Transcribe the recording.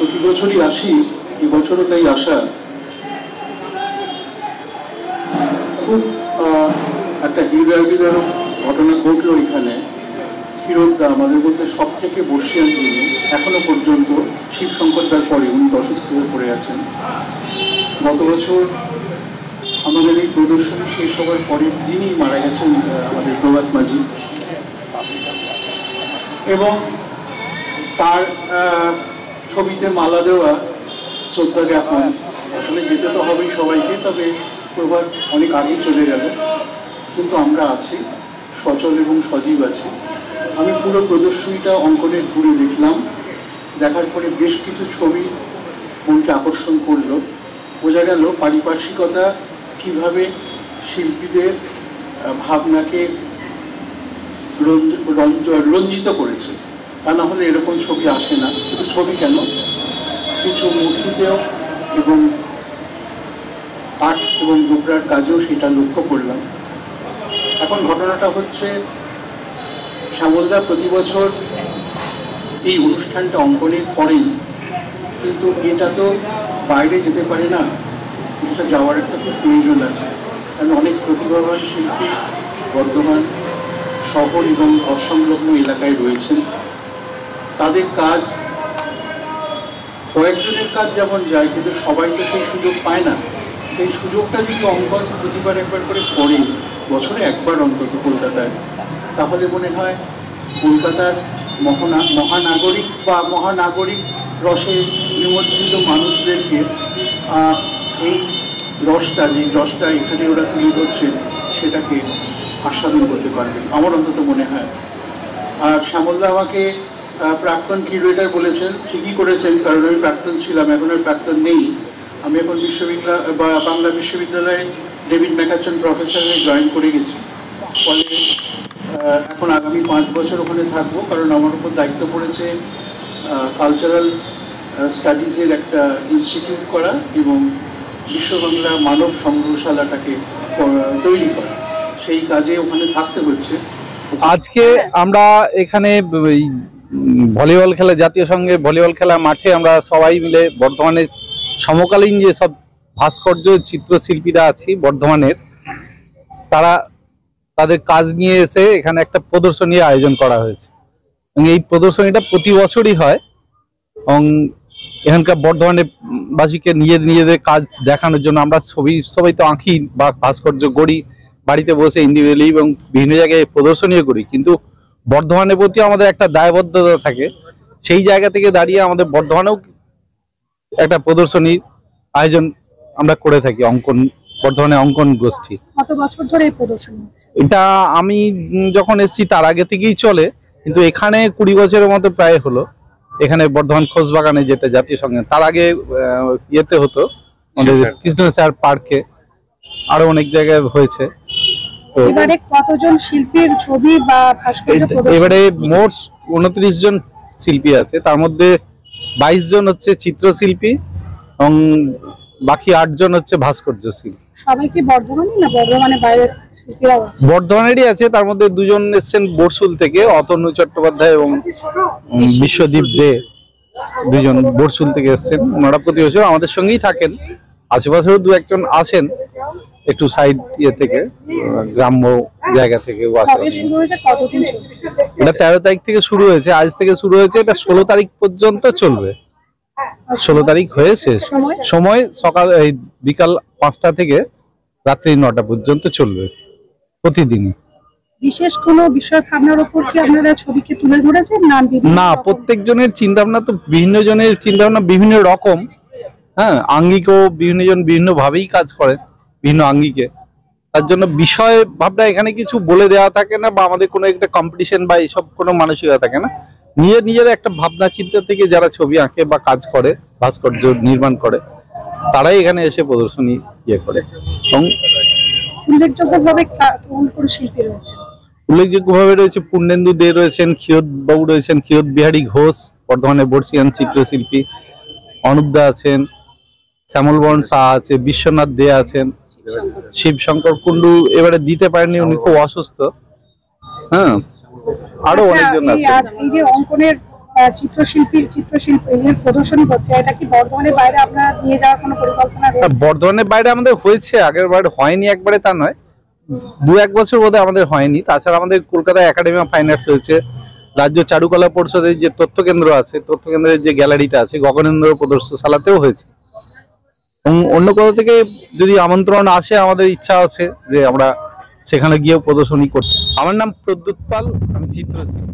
প্রতি বছরই আসি, এবছরও তাই আসা। খুব একটা হৃদয়বিদারক ঘটনা ঘটলো এখানে। ক্ষীরোদা আমাদের মধ্যে সব থেকে বর্ষিয়ান যিনি, এখনো পর্যন্ত শিবশঙ্করদার পরে উনি অসুস্থ হয়ে পড়ে আছেন। গত বছর আমাদের এই প্রদর্শনী শেষ হওয়ার পরের দিনই মারা গেছেন আমাদের প্রভাত মাঝি, এবং তার ছবিতে মালা দেওয়া, শ্রদ্ধা জ্ঞাপন। আসলে যেতে তো হবেই সবাইকে, তবে প্রভাত অনেক আগেই চলে গেল, কিন্তু আমরা আছি, সচল এবং সজীব আছি। আমি পুরো প্রদর্শনীটা অঙ্কনে ঘুরে দেখলাম, দেখার পরে বেশ কিছু ছবি মনকে আকর্ষণ করলো। বোঝা গেল পারিপার্শ্বিকতা কীভাবে শিল্পীদের ভাবনাকে রঞ্জিত করেছে। তা না হলে এরকম ছবি আসে না। শুধু ছবি কেন, কিছু মূর্তিতেও এবং কাঠ এবং ডুবরার কাজেও সেটা লক্ষ্য করলাম। এখন ঘটনাটা হচ্ছে, শ্যামলদা প্রতি বছর এই অনুষ্ঠানটা অঙ্কনের করেন, কিন্তু এটা তো বাইরে যেতে পারে না, এটা যাওয়ার একটা খুব প্রয়োজন আছে। কারণ অনেক প্রতিভাবান শিল্পী বর্ধমান শহর এবং অসংলগ্ন এলাকায় রয়েছেন। তাদের কাজ, কয়েকজনের কাজ যেমন যায়, কিন্তু সবাই তো সেই সুযোগ পায় না। সেই সুযোগটা যদি অঙ্কন প্রতিবার একবার করে করে, বছরে একবার অন্তত কলকাতায়, তাহলে মনে হয় কলকাতার মহানাগরিক বা মহানাগরিক রসে নিমজ্জিত মানুষদেরকে এই রসটা এখানে ওরা তুলে ধরছে, সেটাকে আস্বাদন করতে পারবে, আমার অন্তত মনে হয়। আর শ্যামলদা আমাকে প্রাক্তন কিউরেটর বলেছেন, ঠিকই করেছেন, কারণ আমি প্রাক্তন ছিলাম, এখন আর প্রাক্তন নেই। আমি এখন বাংলা বিশ্ববিদ্যালয়ে ডেভিড ম্যাকাচন প্রফেসর হয়ে জয়েন করে গেছি। ফলে এখন আগামী 5 বছর ওখানে থাকবো, কারণ আমার উপর দায়িত্ব পড়েছে কালচারাল স্টাডিজের একটা ইনস্টিটিউট করা এবং বিশ্ববাংলা মানব সংগ্রহশালাটাকে তৈরি করা। সেই কাজে ওখানে থাকতে হচ্ছে। আজকে আমরা এখানে ভলিবল খেলা, জাতীয় সংঘের ভলিবল খেলা মাঠে আমরা সবাই মিলে বর্ধমানের সমকালীন যে সব ভাস্কর্য চিত্রশিল্পীরা আছি বর্ধমানের, তারা তাদের কাজ নিয়ে এসে এখানে একটা প্রদর্শনীর আয়োজন করা হয়েছে। এবং এই প্রদর্শনীটা প্রতি বছরই হয়, এবং এখানকার বর্ধমানের বাসীকে নিজেদের কাজ দেখানোর জন্য আমরা সবাই তো আঁকি বা ভাস্কর্য গড়ি বাড়িতে বসে ইন্ডিভিজুয়ালি, এবং বিভিন্ন জায়গায় প্রদর্শনীও করি, কিন্তু বর্ধমানের প্রতি আমাদের একটা দায়বদ্ধতা থাকে। সেই জায়গা থেকে দাঁড়িয়ে আমাদের বর্ধমানেও একটা প্রদর্শনীর আয়োজন আমরা করে থাকি, বর্ধমানে অঙ্কন গোষ্ঠী। কত বছর ধরে এই প্রদর্শনী হচ্ছে? এটা আমি যখন এসেছি তার আগে থেকেই চলে, কিন্তু এখানে 20 বছরের মতো প্রায় হলো। এখানে বর্ধমান খোঁজবাগানে, যেটা জাতীয় সংঘে, তার আগে ইয়েতে হতো আমাদের কৃষ্ণ স্যার পার্কে, আরো অনেক জায়গায় হয়েছে। এবারে কতজন শিল্পীর ছবি বা ভাস্কর্য? এবারে মোট 29 জন শিল্পী আছে, তার মধ্যে 22 জন হচ্ছে চিত্রশিল্পী এবং বাকি 8 জন হচ্ছে ভাস্কর্য শিল্পী। সবাই কি বর্ধমানই না বর্ধমানের বাইরের শিল্পীরাও আছে? বর্ধমানেরই আছে, তার মধ্যে 2 জন এসেছেন বরসুল থেকে, অতনু চট্টোপাধ্যায় এবং বিশ্বদীপ দে, 2 জন বরসুল থেকে এসেছেন। ওনারা প্রতি বছর আমাদের সঙ্গেই থাকেন, আশেপাশেও 2-1 জন আসেন একটু সাইড থেকে, গ্রাম্য জায়গা থেকে। এটা 13 তারিখ থেকে শুরু হয়েছে, আজ থেকে শুরু হয়েছে, এটা 16 তারিখ পর্যন্ত চলবে। 16 তারিখ হয়ে শেষ। সময় সকাল বিকাল 5টা থেকে রাত্রি 9টা পর্যন্ত চলবে প্রতিদিনই। বিশেষ কোনো বিষয় ভাবনার উপর কি আপনারা ছবিকে তুলে ধরেছেন? না, প্রত্যেকজনের চিন্তা ভাবনা তো বিভিন্ন জনের চিন্তা ভাবনা বিভিন্ন রকম। হ্যাঁ, আঙ্গিকও বিভিন্ন জন বিভিন্ন ভাবেই কাজ করেন, বিভিন্ন আঙ্গিকে। তার জন্য বিষয় ভাবনা এখানে কিছু বলে দেওয়া থাকে না, বা আমাদের কোনো একটা কম্পিটিশন বা এইসব কোনো মানসিকতা থাকে না। নিজের একটা ভাবনা চিন্তা থেকে যারা ছবি আঁকে বা কাজ করে, ভাস্কর্য নির্মাণ করে, তারাই এখানে এসে প্রদর্শনী করে। এবং উল্লেখযোগ্যভাবে রয়েছে পূর্ণেন্দু দে রয়েছেন, ক্ষীরোদ বাবু রয়েছেন, ক্ষীরোদ বিহারী ঘোষ বর্ধমানের বর্ষিয়ান চিত্রশিল্পী, অনুপ দা আছেন, শ্যামল বরণ শাহ আছে, বিশ্বনাথ দে আছেন, শিবশঙ্কর কুন্ডু এবারে দিতে পারেননি, উনি খুব অসুস্থ। হ্যাঁ, আরো অনেকজন আছে। এই যে অঙ্কনের চিত্রশিল্পের প্রদর্শনী হচ্ছে, এটা কি বর্ধমানের বাইরে আপনারা নিয়ে যাওয়ার কোনো পরিকল্পনা রয়েছে? বর্ধমানের বাইরে আমাদের হয়েছে, আগের বার হয়নি একবারে তা নয়, 2-1 বছর বোধহয় আমাদের হয়নি। তাছাড়া আমাদের কলকাতায় একাডেমি অফ ফাইন আর্টস হয়েছে, রাজ্য চারুকলা পরিষদের যে তথ্য কেন্দ্র আছে, তথ্য কেন্দ্রের যে গ্যালারিটা আছে, গগনেন্দ্র প্রদর্শনশালাতেও হয়েছে। এবং অন্য কোথা থেকে যদি আমন্ত্রণ আসে, আমাদের ইচ্ছা আছে যে আমরা সেখানে গিয়েও প্রদর্শনী করছি। আমার নাম প্রদ্যুৎ পাল, আমি চিত্রশিল্পী।